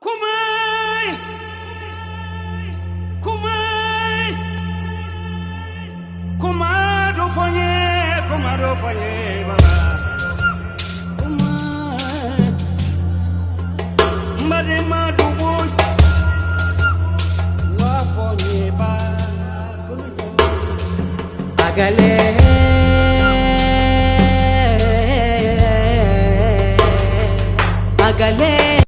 Kumai, kumai, kumado fanye, baba. Kumai, mbade madu boy, wa fanye ba. Agale, agale.